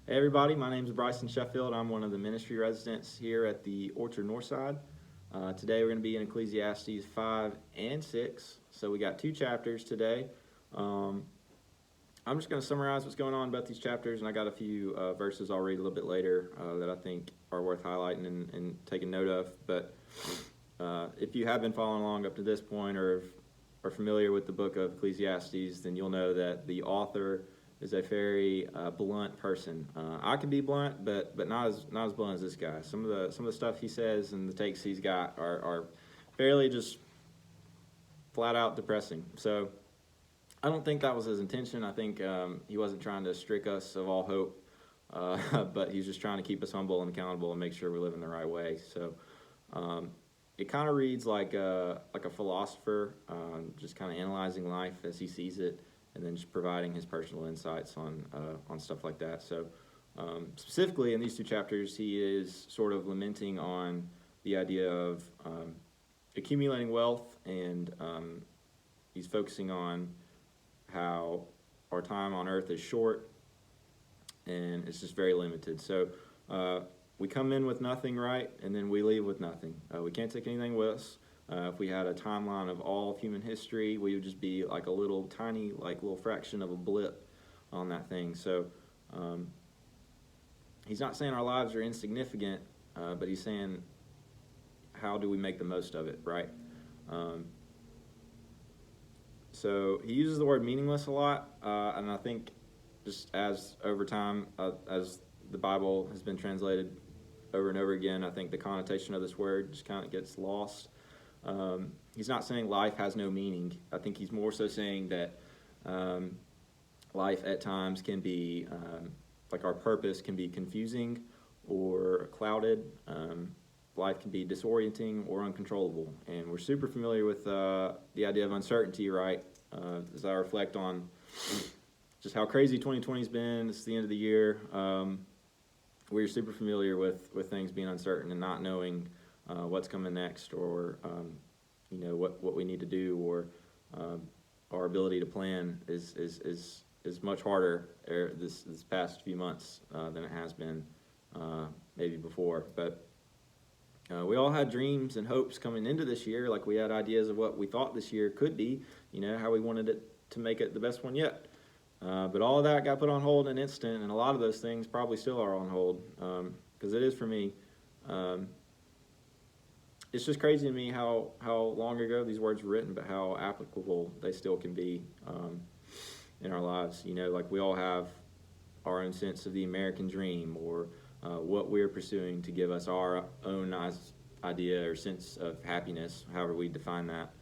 Hey everybody, my name is Bryson, Sheffield. I'm one of the ministry residents here at the Orchard Northside. Today we're going to be in Ecclesiastes 5 and 6. So we got two chapters today. I'm just going to summarize what's going on about these chapters, and I got a few verses I'll read a little bit later that I think are worth highlighting and taking note of. But if you have been following along up to this point or are familiar with the book of Ecclesiastes, then you'll know that the author is a very blunt person. I can be blunt, but not as blunt as this guy. Some of the stuff he says and the takes he's got are fairly just flat out depressing. So I don't think that was his intention. I think he wasn't trying to strip us of all hope, but he's just trying to keep us humble and accountable and make sure we're living the right way. So it kind of reads like a philosopher, just kind of analyzing life as he sees it, and then just providing his personal insights on stuff like that. So specifically in these two chapters, he is sort of lamenting on the idea of accumulating wealth, and he's focusing on how our time on earth is short and it's just very limited. So we come in with nothing, right? And then we leave with nothing. We can't take anything with us. If we had a timeline of all of human history, we would just be like a little tiny, little fraction of a blip on that thing. So he's not saying our lives are insignificant, but he's saying, how do we make the most of it, right? So he uses the word meaningless a lot, and I think just as over time, as the Bible has been translated over and over again, I think the connotation of this word just kind of gets lost. He's not saying life has no meaning. I think he's more so saying that life at times can be, our purpose can be confusing or clouded. Life can be disorienting or uncontrollable. And we're super familiar with the idea of uncertainty, right? As I reflect on just how crazy 2020 has been, it's the end of the year. We're super familiar with things being uncertain and not knowing what's coming next, or what we need to do, or our ability to plan is much harder this past few months than it has been maybe before. But we all had dreams and hopes coming into this year. Like, we had ideas of what we thought this year could be, how we wanted it to make it the best one yet. But all of that got put on hold in an instant, and a lot of those things probably still are on hold, because it is for me. It's just crazy to me how long ago these words were written, but how applicable they still can be in our lives. We all have our own sense of the American dream, or what we're pursuing to give us our own nice idea or sense of happiness, however we define that.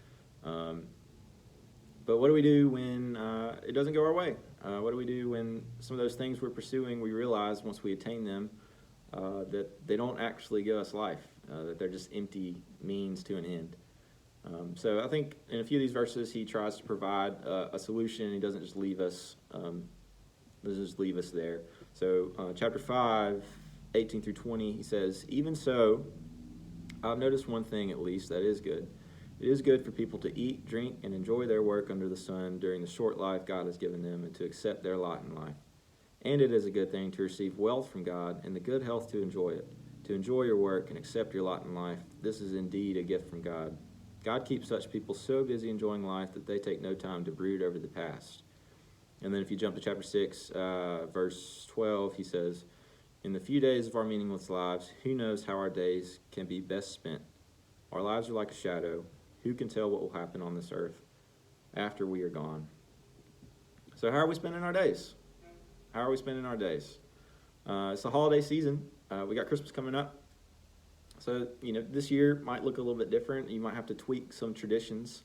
But what do we do when it doesn't go our way? What do we do when some of those things we're pursuing, we realize once we attain them, that they don't actually give us life, that they're just empty means to an end? So I think in a few of these verses, he tries to provide a solution. He doesn't just leave us there. So chapter 5, 18 through 20, he says, "Even so, I've noticed one thing at least that is good. It is good for people to eat, drink, and enjoy their work under the sun during the short life God has given them, and to accept their lot in life. And it is a good thing to receive wealth from God and the good health to enjoy it. To enjoy your work and accept your lot in life, this is indeed a gift from God. God keeps such people so busy enjoying life that they take no time to brood over the past." And then if you jump to chapter 6, verse 12, he says, "In the few days of our meaningless lives, who knows how our days can be best spent? Our lives are like a shadow. Who can tell what will happen on this earth after we are gone?" So how are we spending our days? How are we spending our days? It's the holiday season. We got Christmas coming up. So, this year might look a little bit different. You might have to tweak some traditions.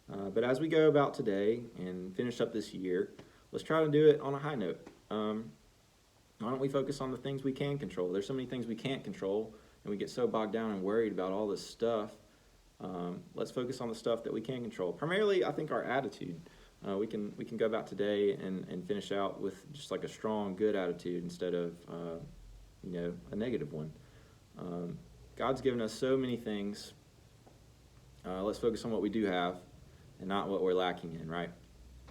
But as we go about today and finish up this year, let's try to do it on a high note. Why don't we focus on the things we can control? There's so many things we can't control, and we get so bogged down and worried about all this stuff. Let's focus on the stuff that we can control. Primarily, I think our attitude. We can go about today and finish out with just like a strong, good attitude instead of a negative one. God's given us so many things. Let's focus on what we do have and not what we're lacking in, right?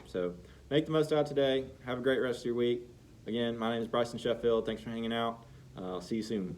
So make the most out today. Have a great rest of your week. Again, my name is Bryson Sheffield. Thanks for hanging out. I'll see you soon.